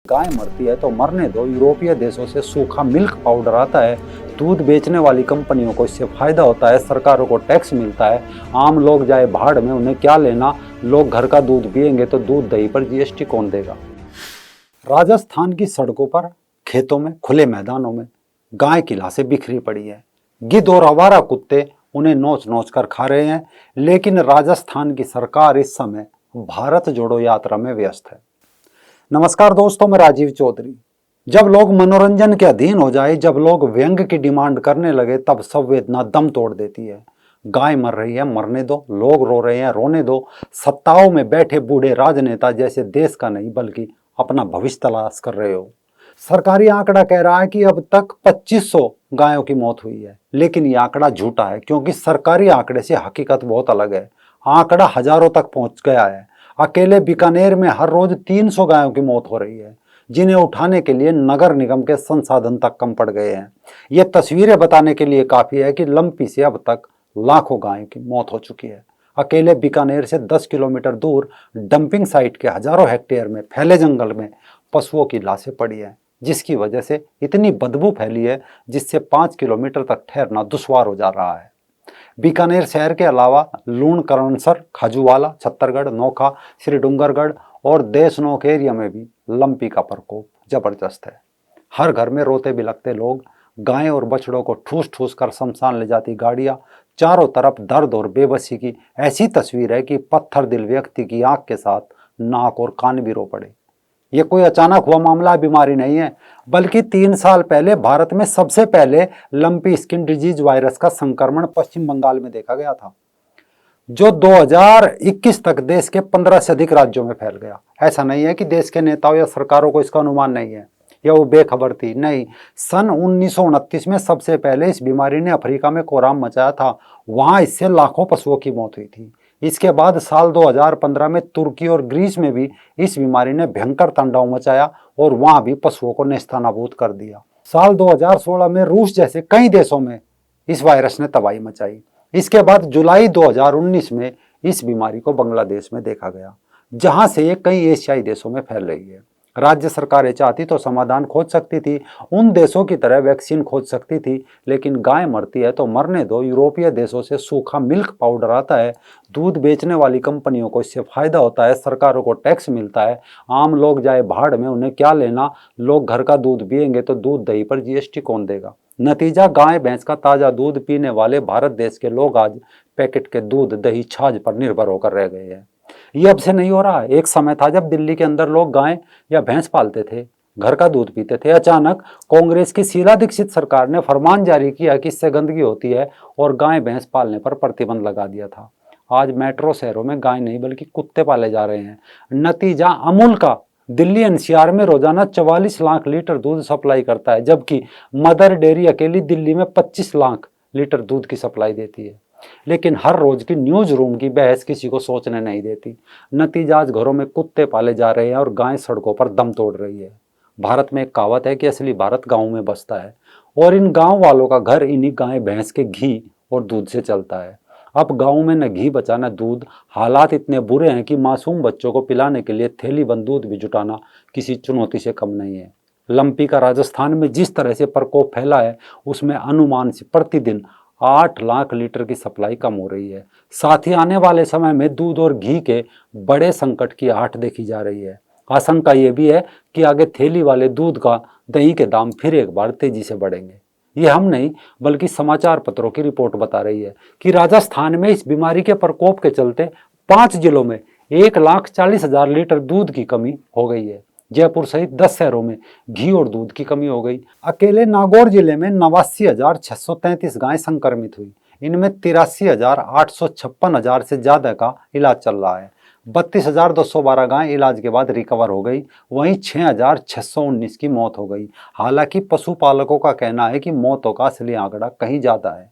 गाय मरती है तो मरने दो। यूरोपीय देशों से सूखा मिल्क पाउडर आता है, दूध बेचने वाली कंपनियों को इससे फायदा होता है, सरकारों को टैक्स मिलता है, आम लोग जाए भाड़ में, उन्हें क्या लेना। लोग घर का दूध पिएंगे तो दूध दही पर जीएसटी कौन देगा। राजस्थान की सड़कों पर, खेतों में, खुले मैदानों में गाय की लाशें बिखरी पड़ी है। गिद्ध और आवारा कुत्ते उन्हें नोच नोच कर खा रहे हैं। लेकिन राजस्थान की सरकार इस समय भारत जोड़ो यात्रा में व्यस्त है। नमस्कार दोस्तों, मैं राजीव चौधरी। जब लोग मनोरंजन के अधीन हो जाए, जब लोग व्यंग की डिमांड करने लगे, तब संवेदना दम तोड़ देती है। गाय मर रही है, मरने दो। लोग रो रहे हैं, रोने दो। सत्ताओं में बैठे बूढ़े राजनेता जैसे देश का नहीं बल्कि अपना भविष्य तलाश कर रहे हो। सरकारी आंकड़ा कह रहा है कि अब तक 2500 गायों की मौत हुई है, लेकिन ये आंकड़ा झूठा है क्योंकि सरकारी आंकड़े से हकीकत बहुत अलग है। आंकड़ा हजारों तक पहुंच गया है। अकेले बीकानेर में हर रोज 300 गायों की मौत हो रही है, जिन्हें उठाने के लिए नगर निगम के संसाधन तक कम पड़ गए हैं। ये तस्वीरें बताने के लिए काफी है कि लंपी से अब तक लाखों गायों की मौत हो चुकी है। अकेले बीकानेर से 10 किलोमीटर दूर डंपिंग साइट के हजारों हेक्टेयर में फैले जंगल में पशुओं की लाशें पड़ी हैं, जिसकी वजह से इतनी बदबू फैली है जिससे 5 किलोमीटर तक ठहरना दुश्वार हो जा रहा है। बीकानेर शहर के अलावा लूण, करणसर, खाजूवाला, छत्तरगढ़, नोखा, श्री डूंगरगढ़ और देशनोक एरिया में भी लंपी का प्रकोप जबरदस्त है। हर घर में रोते बिलखते लोग, गायें और बछड़ों को ठूस ठूस कर शमशान ले जाती गाड़ियां, चारों तरफ दर्द और बेबसी की ऐसी तस्वीर है कि पत्थर दिल व्यक्ति की आंख के साथ नाक और कान भी रो पड़े। ये कोई अचानक हुआ मामला, बीमारी नहीं है, बल्कि 3 साल पहले भारत में सबसे पहले लंपी स्किन डिजीज वायरस का संक्रमण पश्चिम बंगाल में देखा गया था, जो 2021 तक देश के 15 से अधिक राज्यों में फैल गया। ऐसा नहीं है कि देश के नेताओं या सरकारों को इसका अनुमान नहीं है या वो बेखबर थी, नहीं। सन 1929 में सबसे पहले इस बीमारी ने अफ्रीका में कोहराम मचाया था। वहां इससे लाखों पशुओं की मौत हुई थी। इसके बाद साल 2015 में तुर्की और ग्रीस में भी इस बीमारी ने भयंकर तांडव मचाया और वहां भी पशुओं को नेस्तनाबूद कर दिया। साल 2016 में रूस जैसे कई देशों में इस वायरस ने तबाही मचाई। इसके बाद जुलाई 2019 में इस बीमारी को बांग्लादेश में देखा गया, जहां से ये कई एशियाई देशों में फैल रही है। राज्य सरकारें चाहती तो समाधान खोज सकती थी, उन देशों की तरह वैक्सीन खोज सकती थी, लेकिन गाय मरती है तो मरने दो। यूरोपीय देशों से सूखा मिल्क पाउडर आता है, दूध बेचने वाली कंपनियों को इससे फायदा होता है, सरकारों को टैक्स मिलता है, आम लोग जाए भाड़ में, उन्हें क्या लेना। लोग घर का दूध पिएंगे तो दूध दही पर जीएसटी कौन देगा। नतीजा, गाय भैंस का ताजा दूध पीने वाले भारत देश के लोग आज पैकेट के दूध, दही, छाछ पर निर्भर होकर रह गए हैं। ये अब से नहीं हो रहा है। एक समय था जब दिल्ली के अंदर लोग गाय या भैंस पालते थे, घर का दूध पीते थे। अचानक कांग्रेस की शीला दीक्षित सरकार ने फरमान जारी किया कि इससे गंदगी होती है और गाय भैंस पालने पर प्रतिबंध लगा दिया था। आज मेट्रो शहरों में गाय नहीं बल्कि कुत्ते पाले जा रहे हैं। नतीजा, अमूल का दिल्ली एनसीआर में रोजाना 44 लाख लीटर दूध सप्लाई करता है, जबकि मदर डेयरी अकेली दिल्ली में 25 लाख लीटर दूध की सप्लाई देती है। लेकिन हर रोज की न्यूज रूम की बहस किसी को सोचने नहीं देती। नतीजा, आज घरों में कुत्ते पाले जा रहे हैं और गाय सड़कों पर दम तोड़ रही है। भारत में एक कहावत है कि असली भारत गांव में बसता है और इन गांव वालों का घर इन्हीं गाय भैंस के घी और दूध से चलता है। अब गांव में न घी बचा न दूध। हालात इतने बुरे हैं कि मासूम बच्चों को पिलाने के लिए थैली बंद दूध भी जुटाना किसी चुनौती से कम नहीं है। लंपी का राजस्थान में जिस तरह से प्रकोप फैला है, उसमें अनुमान से प्रतिदिन 8 लाख लीटर की सप्लाई कम हो रही है। साथ ही आने वाले समय में दूध और घी के बड़े संकट की आहट देखी जा रही है। आशंका ये भी है कि आगे थैली वाले दूध का, दही के दाम फिर एक बार तेजी से बढ़ेंगे। ये हम नहीं बल्कि समाचार पत्रों की रिपोर्ट बता रही है कि राजस्थान में इस बीमारी के प्रकोप के चलते 5 जिलों में 1,40,000 लीटर दूध की कमी हो गई है। जयपुर सहित 10 शहरों में घी और दूध की कमी हो गई। अकेले नागौर जिले में 89,633 गायें संक्रमित हुई। इनमें 83,856 से ज्यादा का इलाज चल रहा है। 32,212 गायें इलाज के बाद रिकवर हो गई। वहीं 6,619 की मौत हो गई। हालांकि पशुपालकों का कहना है कि मौतों का असली आंकड़ा कहीं ज्यादा है।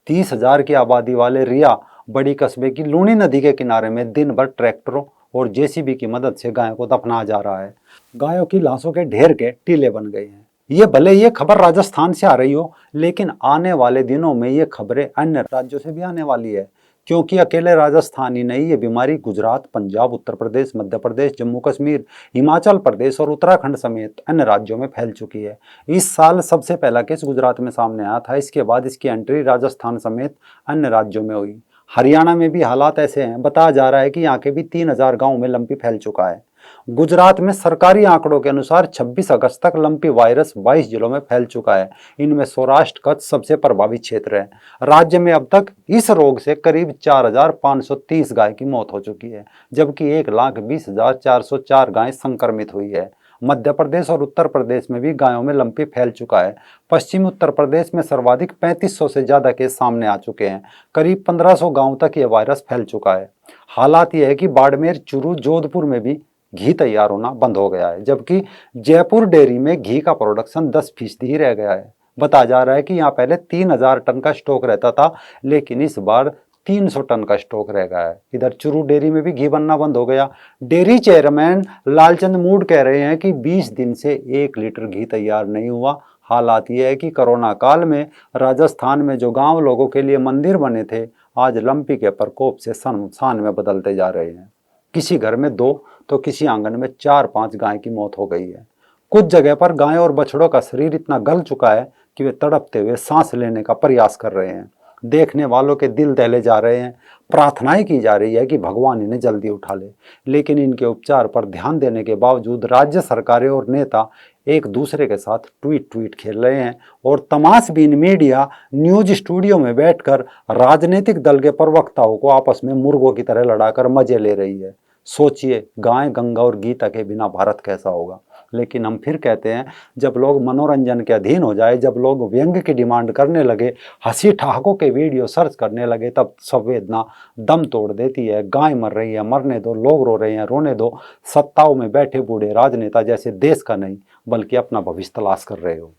30,000 की आबादी वाले रिया बड़ी कस्बे की लूणी नदी के किनारे में दिन भर ट्रैक्टरों और जेसीबी की मदद से गायों को दफनाया जा रहा है। गायों की लाशों के ढेर के टीले बन गए हैं। ये खबर राजस्थान से आ रही हो, लेकिन आने वाले दिनों में ये खबरें अन्य राज्यों से भी आने वाली है, क्योंकि अकेले राजस्थान ही नहीं, ये बीमारी गुजरात, पंजाब, उत्तर प्रदेश, मध्य प्रदेश, जम्मू कश्मीर, हिमाचल प्रदेश और उत्तराखंड समेत अन्य राज्यों में फैल चुकी है। इस साल सबसे पहला केस गुजरात में सामने आया था। इसके बाद इसकी एंट्री राजस्थान समेत अन्य राज्यों में हुई। हरियाणा में भी हालात ऐसे हैं। बताया जा रहा है कि यहाँ के भी 3000 गाँव में लंपी फैल चुका है। गुजरात में सरकारी आंकड़ों के अनुसार 26 अगस्त तक लंपी वायरस 22 जिलों में फैल चुका है। इनमें सौराष्ट्र कच्छ सबसे प्रभावित क्षेत्र है। राज्य में अब तक इस रोग से करीब 4530 गाय की मौत हो चुकी है, जबकि 1,20,404 गायें संक्रमित हुई है। मध्य प्रदेश और उत्तर प्रदेश में भी गायों में लंपी फैल चुका है। पश्चिमी उत्तर प्रदेश में सर्वाधिक 3500 से ज्यादा केस सामने आ चुके हैं। करीब 1500 गांवों तक यह वायरस फैल चुका है। हालात यह है कि बाड़मेर, चूरू, जोधपुर में भी घी तैयार होना बंद हो गया है, जबकि जयपुर डेयरी में घी का प्रोडक्शन 10% ही रह गया है। बताया जा रहा है कि यहाँ पहले 3000 टन का स्टॉक रहता था, लेकिन इस बार 300 टन का स्टॉक रह गया है। इधर चूरू डेयरी में भी घी बनना बंद हो गया। डेयरी चेयरमैन लालचंद मूड कह रहे हैं कि 20 दिन से 1 लीटर घी तैयार नहीं हुआ। हालात ये है कि कोरोना काल में राजस्थान में जो गांव लोगों के लिए मंदिर बने थे, आज लंपी के प्रकोप से शमशान में बदलते जा रहे हैं। किसी घर में 2 तो किसी आंगन में 4-5 गाय की मौत हो गई है। कुछ जगह पर गायों और बछड़ों का शरीर इतना गल चुका है कि वे तड़पते हुए सांस लेने का प्रयास कर रहे हैं। देखने वालों के दिल दहले जा रहे हैं। प्रार्थनाएं की जा रही है कि भगवान इन्हें जल्दी उठा ले, लेकिन इनके उपचार पर ध्यान देने के बावजूद राज्य सरकारें और नेता एक दूसरे के साथ ट्वीट खेल रहे हैं और तमाशबीन मीडिया न्यूज स्टूडियो में बैठकर राजनीतिक दल के प्रवक्ताओं को आपस में मुर्गों की तरह लड़ाकर मजे ले रही है। सोचिए, गाय, गंगा और गीता के बिना भारत कैसा होगा। लेकिन हम फिर कहते हैं, जब लोग मनोरंजन के अधीन हो जाए, जब लोग व्यंग की डिमांड करने लगे, हंसी ठहाकों के वीडियो सर्च करने लगे, तब संवेदना दम तोड़ देती है। गाय मर रही है, मरने दो। लोग रो रहे हैं, रोने दो। सत्ताओं में बैठे बूढ़े राजनेता जैसे देश का नहीं बल्कि अपना भविष्य तलाश कर रहे हो।